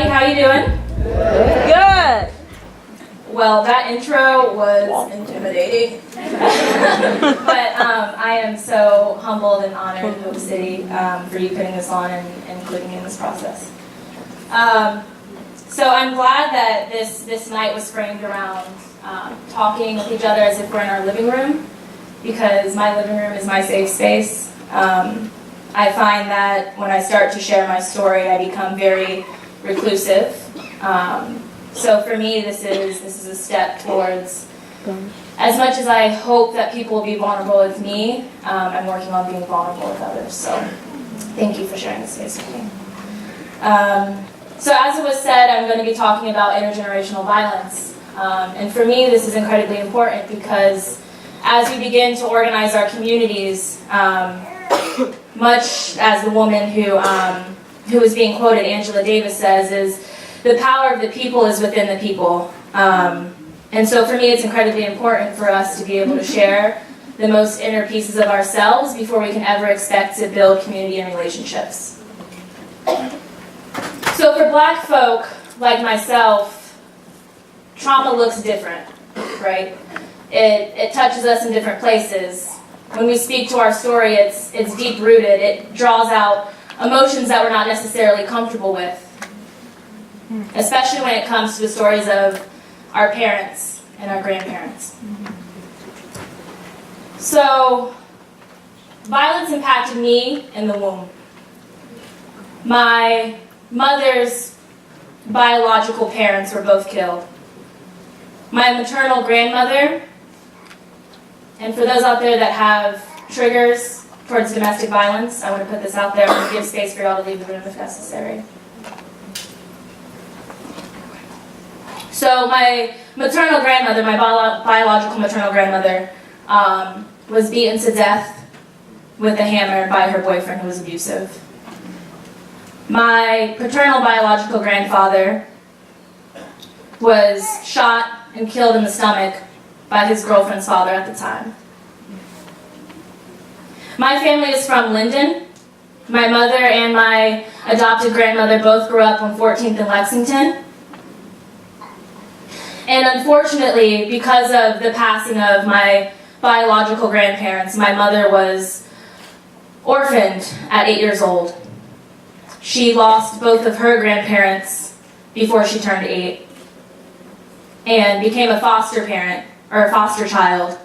how you doing? Good. Well, that intro was intimidating. But I am so humbled and honored, Hope City, for you putting this on and including me in this process. So I'm glad that this night was framed around talking with each other as if we're in our living room, because my living room is my safe space. I find that when I start to share my story, I become very reclusive. So for me, this is a step towards, as much as I hope that people will be vulnerable with me, I'm working on being vulnerable with others. So thank you for sharing this space with me. So as it was said, I'm going to be talking about intergenerational violence. And for me, this is incredibly important because as we begin to organize our communities, much as the woman who is being quoted, Angela Davis, says, is the power of the people is within the people. And so for me, it's incredibly important for us to be able to share the most inner pieces of ourselves before we can ever expect to build community and relationships. So for Black folk like myself, trauma looks different, right? It touches us in different places. When we speak to our story, it's deep-rooted. It draws out emotions that we're not necessarily comfortable with, especially when it comes to the stories of our parents and our grandparents. So, violence impacted me in the womb. My mother's biological parents were both killed. My maternal grandmother, and for those out there that have triggers towards domestic violence, I want to put this out there. I'm going to give space for y'all to leave the room if necessary. So my maternal grandmother, my biological maternal grandmother, was beaten to death with a hammer by her boyfriend who was abusive. My paternal biological grandfather was shot and killed in the stomach by his girlfriend's father at the time. My family is from Linden. My mother and my adopted grandmother both grew up on 14th and Lexington. And unfortunately, because of the passing of my biological grandparents, my mother was orphaned at 8 years old. She lost both of her grandparents before she turned 8 and became a foster parent, or a foster child,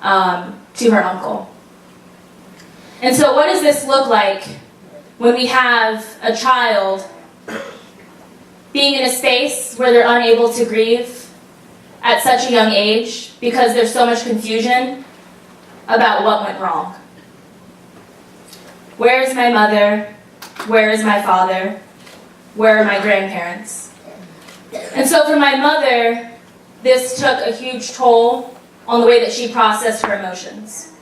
to her uncle. And so what does this look like when we have a child being in a space where they're unable to grieve at such a young age because there's so much confusion about what went wrong? Where is my mother? Where is my father? Where are my grandparents? And so for my mother, this took a huge toll on the way that she processed her emotions.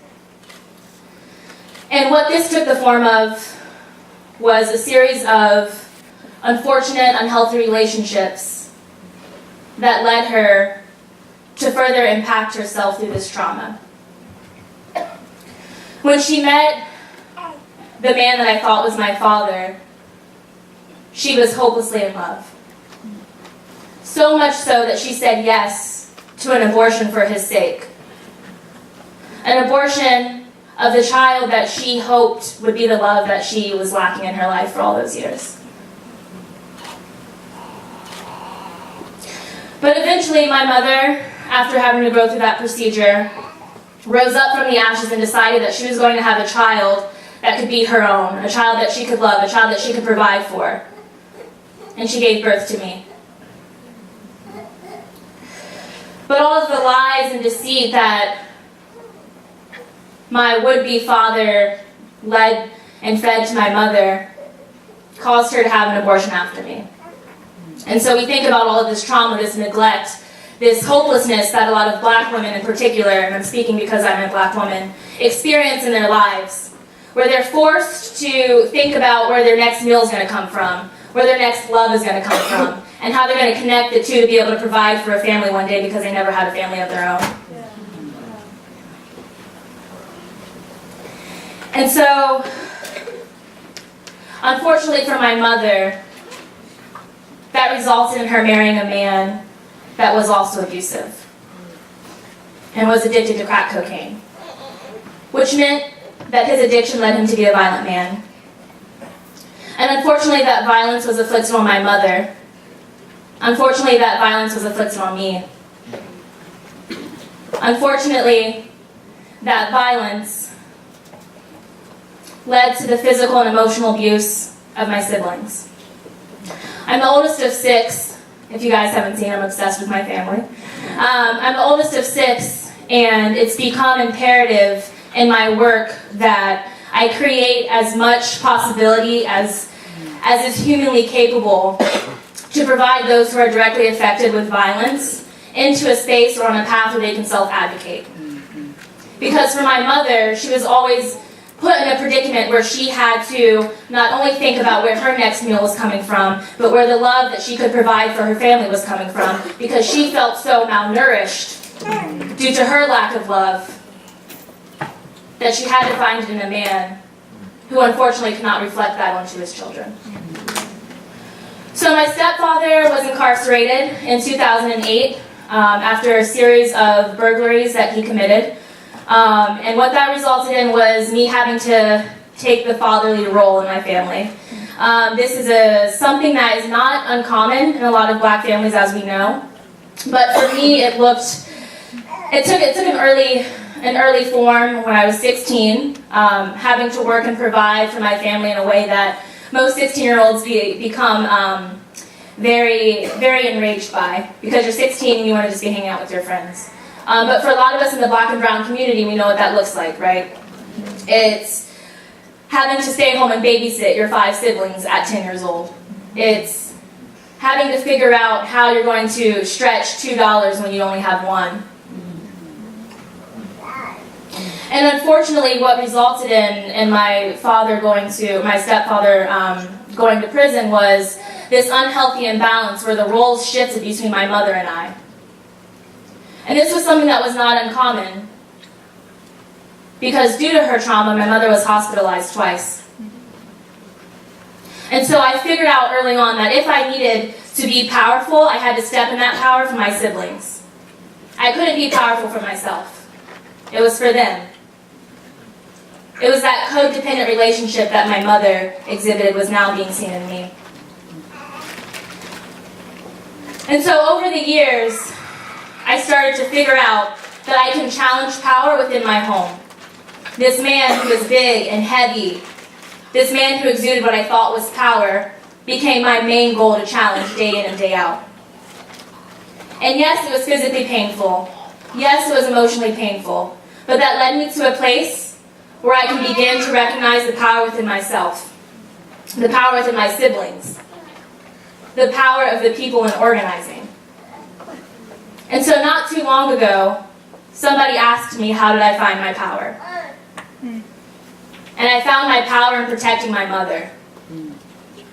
And what this took the form of was a series of unfortunate, unhealthy relationships that led her to further impact herself through this trauma. When she met the man that I thought was my father, she was hopelessly in love. So much so that she said yes to an abortion for his sake. An abortion of the child that she hoped would be the love that she was lacking in her life for all those years. But eventually my mother, after having to go through that procedure, rose up from the ashes and decided that she was going to have a child that could be her own, a child that she could love, a child that she could provide for. And she gave birth to me. But all of the lies and deceit that my would-be father led and fed to my mother caused her to have an abortion after me. And so we think about all of this trauma, this neglect, this hopelessness that a lot of Black women in particular, and I'm speaking because I'm a Black woman, experience in their lives, where they're forced to think about where their next meal is going to come from, where their next love is going to come from, and how they're going to connect the two to be able to provide for a family one day because they never had a family of their own. And so, unfortunately for my mother, that resulted in her marrying a man that was also abusive and was addicted to crack cocaine, which meant that his addiction led him to be a violent man. And unfortunately, that violence was inflicted on my mother. Unfortunately, that violence was inflicted on me. Unfortunately, that violence led to the physical and emotional abuse of my siblings. I'm the oldest of 6. If you guys haven't seen, I'm obsessed with my family. I'm the oldest of 6, and it's become imperative in my work that I create as much possibility as is humanly capable to provide those who are directly affected with violence into a space or on a path where they can self-advocate. Because for my mother, she was always put in a predicament where she had to not only think about where her next meal was coming from, but where the love that she could provide for her family was coming from, because she felt so malnourished due to her lack of love that she had to find it in a man who unfortunately could not reflect that onto his children. So my stepfather was incarcerated in 2008 after a series of burglaries that he committed. And what that resulted in was me having to take the fatherly role in my family. This is something that is not uncommon in a lot of black families, as we know. But for me, it took an early form when I was 16, having to work and provide for my family in a way that most 16-year-olds become very, very enraged by, because you're 16 and you want to just be hanging out with your friends. But for a lot of us in the black and brown community, we know what that looks like, right? It's having to stay home and babysit your 5 siblings at 10 years old. It's having to figure out how you're going to stretch $2 when you only have 1. And unfortunately, what resulted in my stepfather going to prison was this unhealthy imbalance where the roles shifted between my mother and I. And this was something that was not uncommon, because due to her trauma, my mother was hospitalized twice. And so I figured out early on that if I needed to be powerful, I had to step in that power for my siblings. I couldn't be powerful for myself. It was for them. It was that codependent relationship that my mother exhibited was now being seen in me. And so over the years, I started to figure out that I can challenge power within my home. This man who was big and heavy, this man who exuded what I thought was power, became my main goal to challenge day in and day out. And yes, it was physically painful. Yes, it was emotionally painful. But that led me to a place where I can begin to recognize the power within myself, the power within my siblings, the power of the people in organizing. And so not too long ago, somebody asked me, how did I find my power? And I found my power in protecting my mother.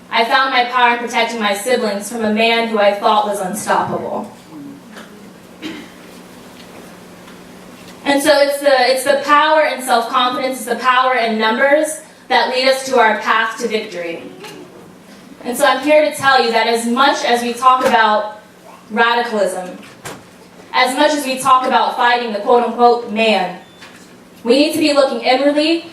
I found my power in protecting my siblings from a man who I thought was unstoppable. And so it's the power and self-confidence, it's the power and numbers that lead us to our path to victory. And so I'm here to tell you that as much as we talk about radicalism, as much as we talk about fighting the quote-unquote man, we need to be looking inwardly